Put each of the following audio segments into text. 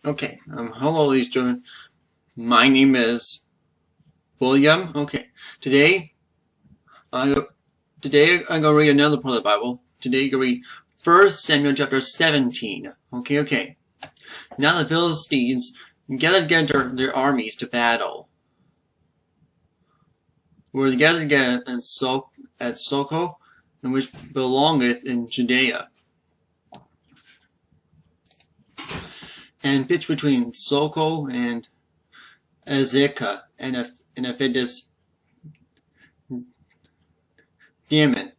Okay. Hello, ladies and gentlemen. My name is William. Okay. Today, I I'm gonna read another part of the Bible. Today, I'm gonna read 1 Samuel chapter 17. Okay. Now the Philistines gathered together their armies to battle. Were gathered together at Soko, which belongeth in Judea, and pitched between Soko and Azekah and Ephitis Dammon.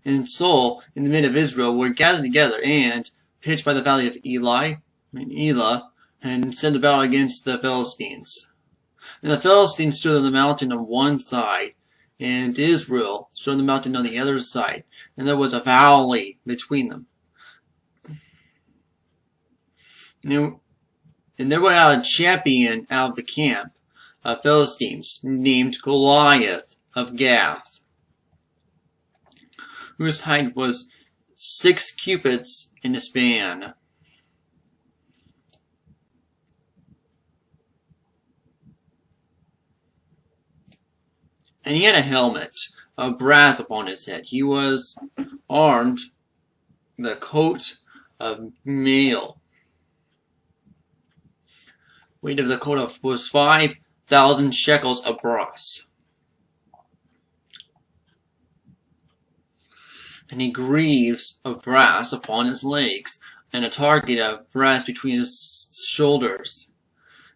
And Saul in the midst of Israel were gathered together and pitched by the valley of Elah, and sent about against the Philistines. And the Philistines stood on the mountain on one side, and Israel stood on the mountain on the other side, and there was a valley between them. And there went out a champion out of the camp of Philistines, named Goliath of Gath, whose height was 6 cubits in a span. And he had a helmet of brass upon his head. He was armed with a coat of mail. Weight of the coat was 5,000 shekels of brass. And he greaves of brass upon his legs, and a target of brass between his shoulders.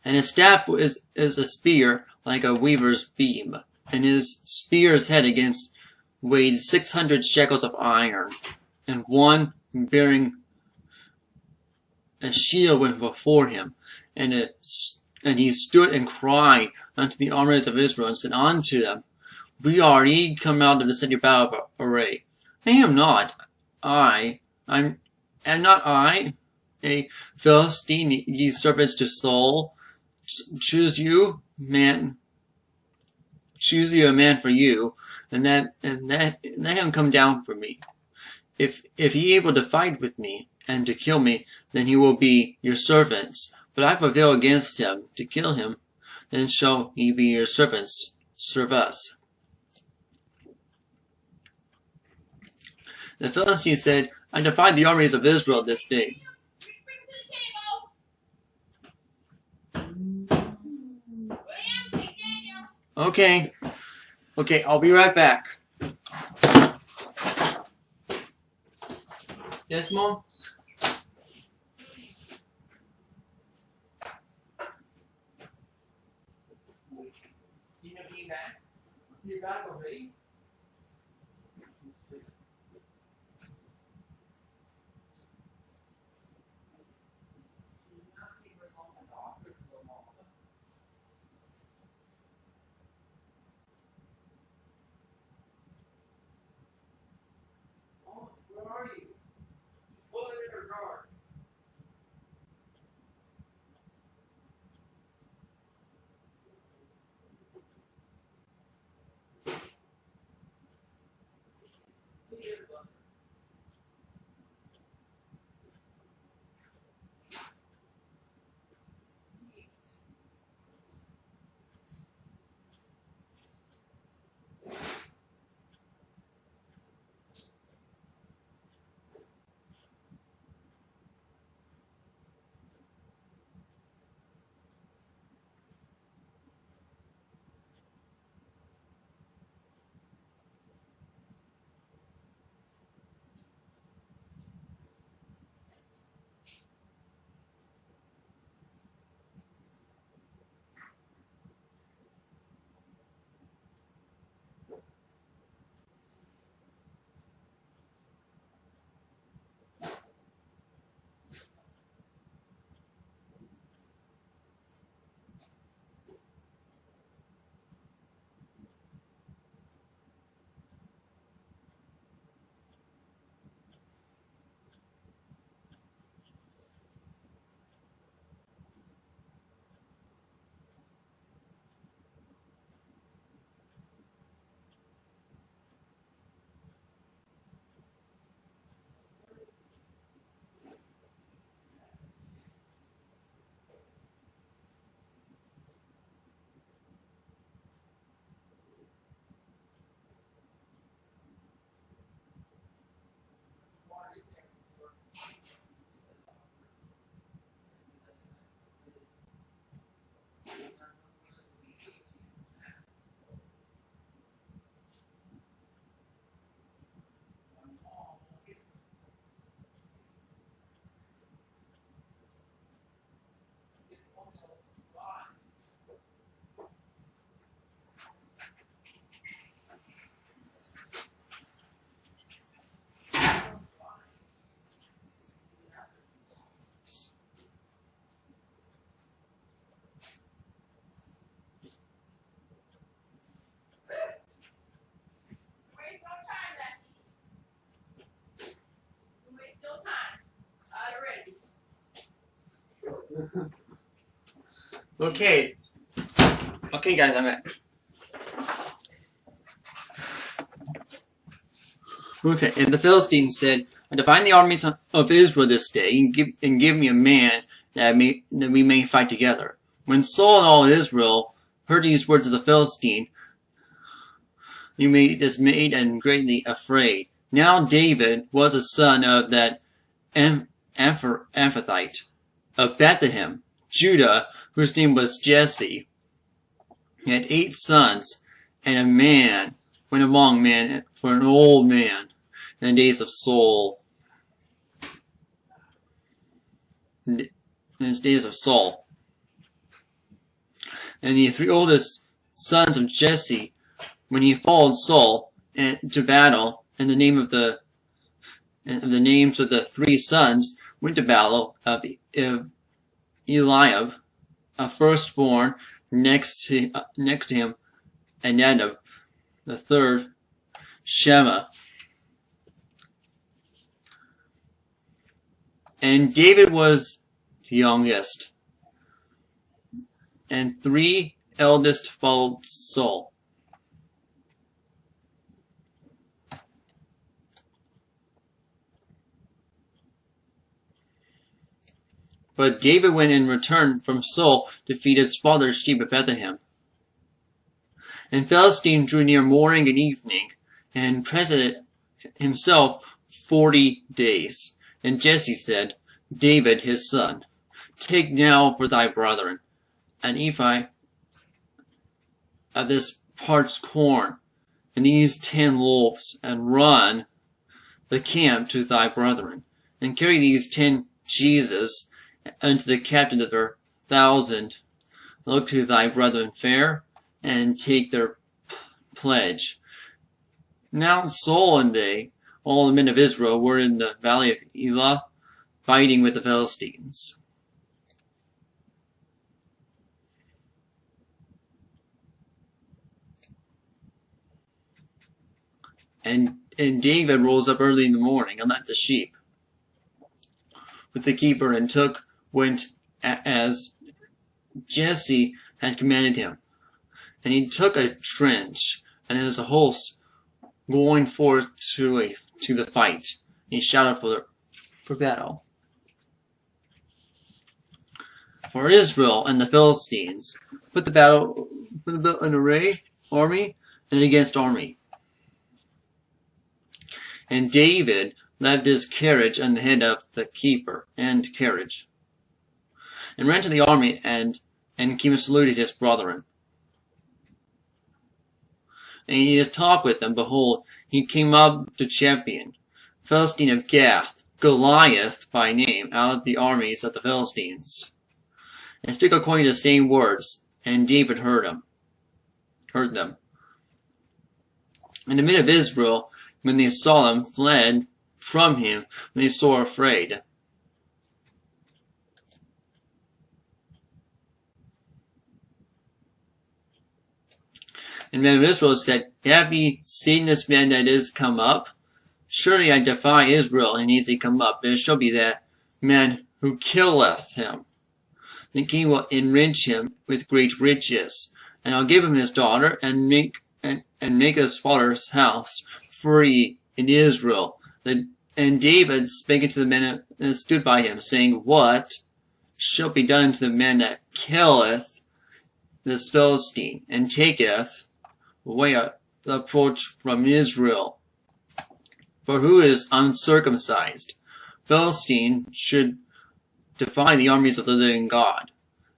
And his staff is a spear like a weaver's beam, and his spear's head against weighed 600 shekels of iron, and one bearing a shield went before him, and he stood and cried unto the armies of Israel, and said unto them, We are ye come out of the city of battle array. Am not I a Philistine, ye servants to Saul? Choose you a man for you, and let him come down for me. If he able to fight with me, and to kill me, then he will be your servants. But I prevail against him to kill him, then shall ye be your servants, serve us. The Philistines said, I defy the armies of Israel this day. Okay, I'll be right back. Yes, Mom? You gonna be back? Is it back already? Where are you? Pull it in her car. Okay. Okay, guys, I'm back. Okay, and the Philistines said, "Define the armies of Israel this day, and give me a man that we may fight together." When Saul and all Israel heard these words of the Philistine, they were dismayed and greatly afraid. Now David was a son of that Ephrathite of Bethlehem, Judah, whose name was Jesse. He had 8 sons, and a man went among men for an old man in the days of Saul. In his days of Saul. And the 3 oldest sons of Jesse, when he followed Saul to battle, and the names of the 3 sons went to battle of Eliab, a firstborn, next to him, and Nadab, the 3rd, Shema. And David was the youngest, and 3 eldest followed Saul. But David went and returned from Saul to feed his father's sheep at Bethlehem. And Philistine drew near morning and evening, and presented himself 40 days. And Jesse said, David his son, take now for thy brethren an ephah of this parched corn, and these 10 loaves, and run the camp to thy brethren, and carry these 10 cheeses unto the captain of their 1,000. Look to thy brethren fair, and take their pledge. Now Saul and they, all the men of Israel, were in the valley of Elah, fighting with the Philistines. And David rose up early in the morning and left the sheep with the keeper, and went as Jesse had commanded him. And he took a trench, and as a host going forth to the fight, he shouted for battle. For Israel and the Philistines put the battle in array, army and against army. And David left his carriage and the head of the keeper and carriage, and ran to the army, and came and saluted his brethren. And he had talked with them. Behold, he came up to champion, Philistine of Gath, Goliath by name, out of the armies of the Philistines, and spake according to the same words. And David heard them. And the men of Israel, when they saw him, fled from him, when they were sore afraid. And the men of Israel said, Have ye seen this man that is come up? Surely I defy Israel, and is he come up, and it shall be that man who killeth him. The king will enrich him with great riches, and I'll give him his daughter, and make his father's house free in Israel. And David spake unto the men that stood by him, saying, What shall be done to the man that killeth this Philistine, and taketh away the approach from Israel? For who is uncircumcised? Philistine should defy the armies of the living God.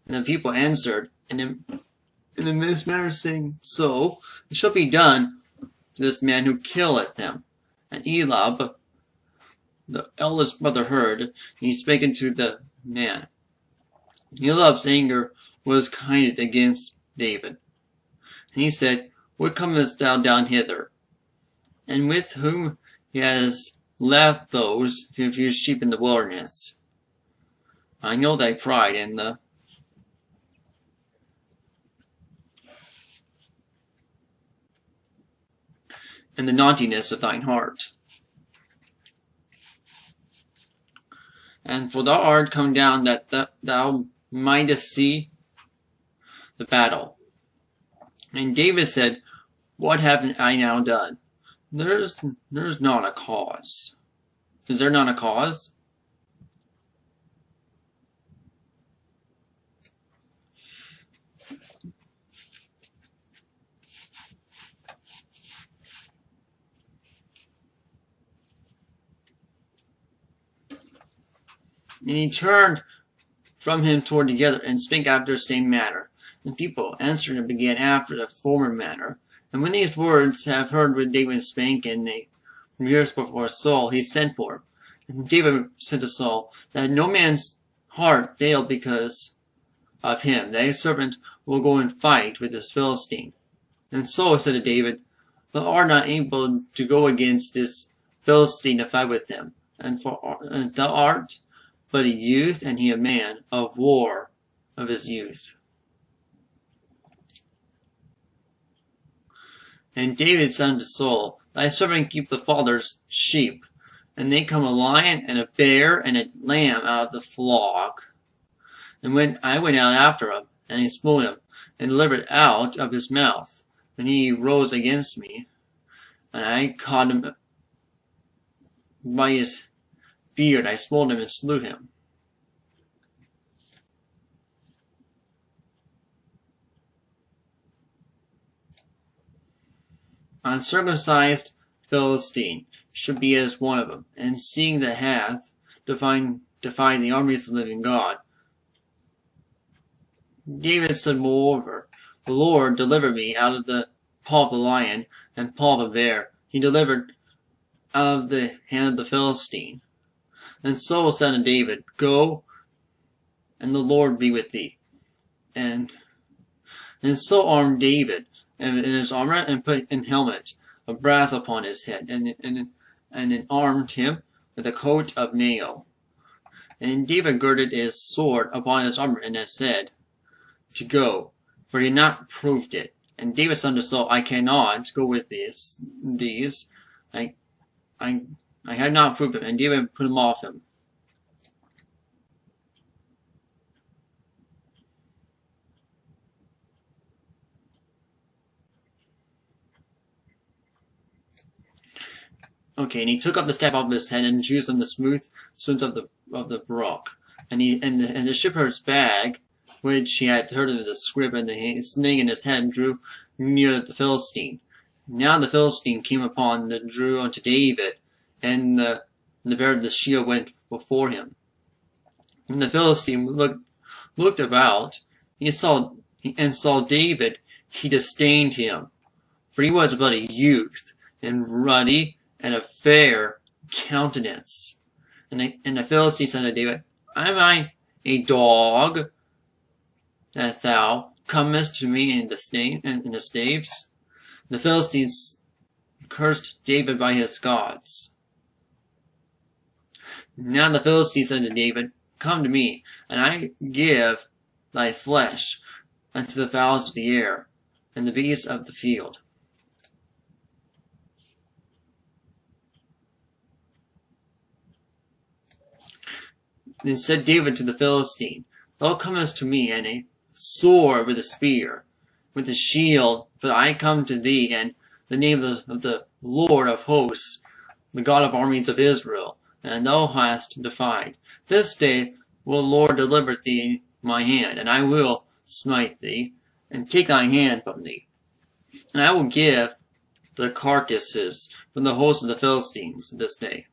And the people answered in this manner, saying, So it shall be done to this man who killeth him. And Eliab, the eldest brother, heard, and he spake unto the man. Eliab's anger was kindled against David. And he said, What comest thou down hither? And with whom he has left those few sheep in the wilderness? I know thy pride and the naughtiness of thine heart. And for thou art come down that thou might see the battle. And David said, "What have I now done? There's not a cause." Is there not a cause? And he turned from him toward the other, and spake after the same manner. And people answered and began after the former manner. And when these words have heard what David spake, and they rehearsed before Saul, he sent for him. And David said to Saul, that no man's heart failed because of him, that his servant will go and fight with this Philistine. And Saul said to David, Thou art not able to go against this Philistine to fight with him, and thou art but a youth, and he a man of war of his youth. And David said unto Saul, Thy servant keep the father's sheep, and they come a lion and a bear and a lamb out of the flock. And when I went out after him, and he smote him, and delivered out of his mouth, and he rose against me, and I caught him by his beard, I smote him and slew him. Uncircumcised Philistine should be as one of them, and seeing that hath defied the armies of the living God. David said moreover, The Lord delivered me out of the paw of the lion and paw of the bear. He delivered out of the hand of the Philistine. And Saul said to David, Go, and the Lord be with thee. And so armed David in his armor, and put an helmet of brass upon his head, and armed him with a coat of mail. And David girded his sword upon his armor, and said, To go, for he had not proved it. And David said unto Saul, I cannot go with these. I had not proved him. And David put him off him. Okay, and he took up the staff off his head, and used on the smooth stones of the brook. And the shepherd's bag, which he had heard of the scrip and the sling in his head, drew near the Philistine. Now the Philistine came upon the drew unto David, and the bearer of the shield went before him. When the Philistine looked about, and saw David, he disdained him, for he was but a youth, and ruddy, and of fair countenance. And the Philistine said to David, Am I a dog, that thou comest to me in the staves? The Philistines cursed David by his gods. Now the Philistine said to David, Come to me, and I give thy flesh unto the fowls of the air, and the beasts of the field. Then said David to the Philistine, Thou comest to me in a sword with a spear, with a shield, but I come to thee in the name of the Lord of hosts, the God of armies of Israel, and thou hast defied. This day will the Lord deliver thee my hand, and I will smite thee, and take thy hand from thee. And I will give the carcasses from the host of the Philistines this day.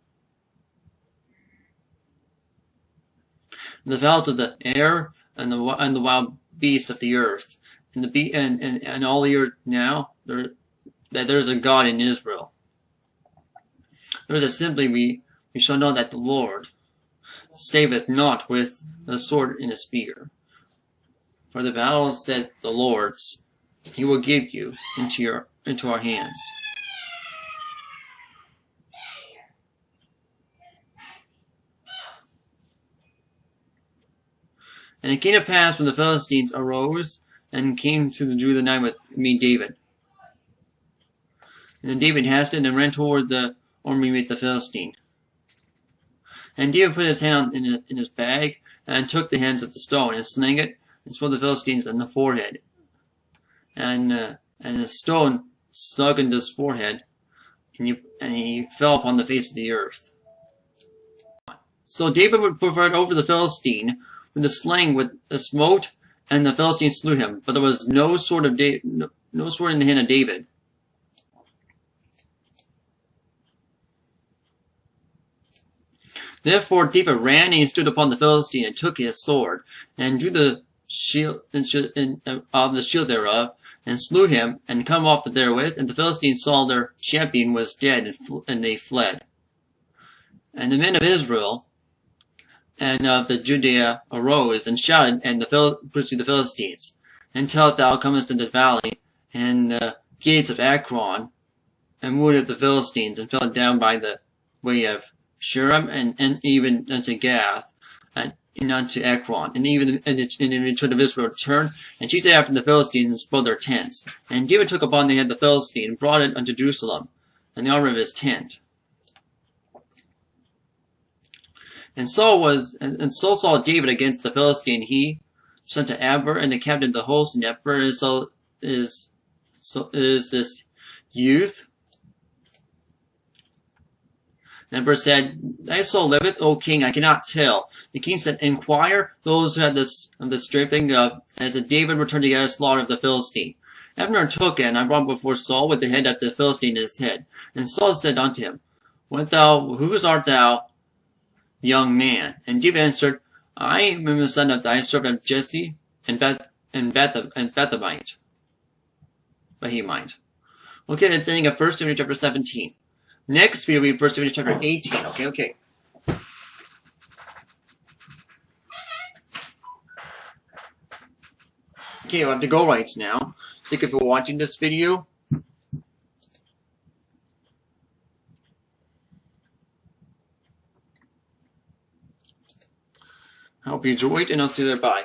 And the fowls of the air, and the wild beasts of the earth, and all the earth now, that there is a God in Israel. There is simply we shall know that the Lord saveth not with a sword and a spear. For the battles that the Lord's, he will give you into our hands. And it came to pass when the Philistines arose and came to drew the nigh with David. And then David hasted and ran toward the army with the Philistine. And David put his hand in his bag, and took the hands of the stone, and slang it, and smote the Philistines on the forehead. And the stone stuck into his forehead, and he fell upon the face of the earth. So David would prefer over the Philistine with the sling with a smote, and the Philistine slew him. But there was no sword in the hand of David. Therefore David ran, and he stood upon the Philistine, and took his sword, and drew the shield of the shield thereof, and slew him, and come off therewith. And the Philistines saw their champion was dead, and they fled. And the men of Israel and of the Judea arose, and shouted, and pursued the Philistines, until thou comest into the valley, and the gates of Ekron, and wounded the Philistines, and fell down by the way of Shuram, and even unto Gath, and unto Ekron. And even the children of Israel returned, and chased after the Philistines, and spoiled their tents. And David took upon the head the Philistine, and brought it unto Jerusalem, and the armor of his tent. And so saw David against the Philistine. He sent to Abner, and the captain of the host, and Abner is this youth. And Abner said, Thy soul liveth, O king, I cannot tell. The king said, Inquire those who have the strength of, as if David returned to get a slaughter of the Philistine. Abner took it, and I brought before Saul with the head of the Philistine in his head. And Saul said unto him, Whose art thou, young man? And David answered, I am the son of thy servant Jesse, and Bethlehemite. Okay, that's the ending of 1 Timothy chapter 17. Next, we read 1 Timothy chapter 18. Okay. Okay, we'll have to go right now. Thank you for watching this video. I hope you enjoyed, and I'll see you there. Bye.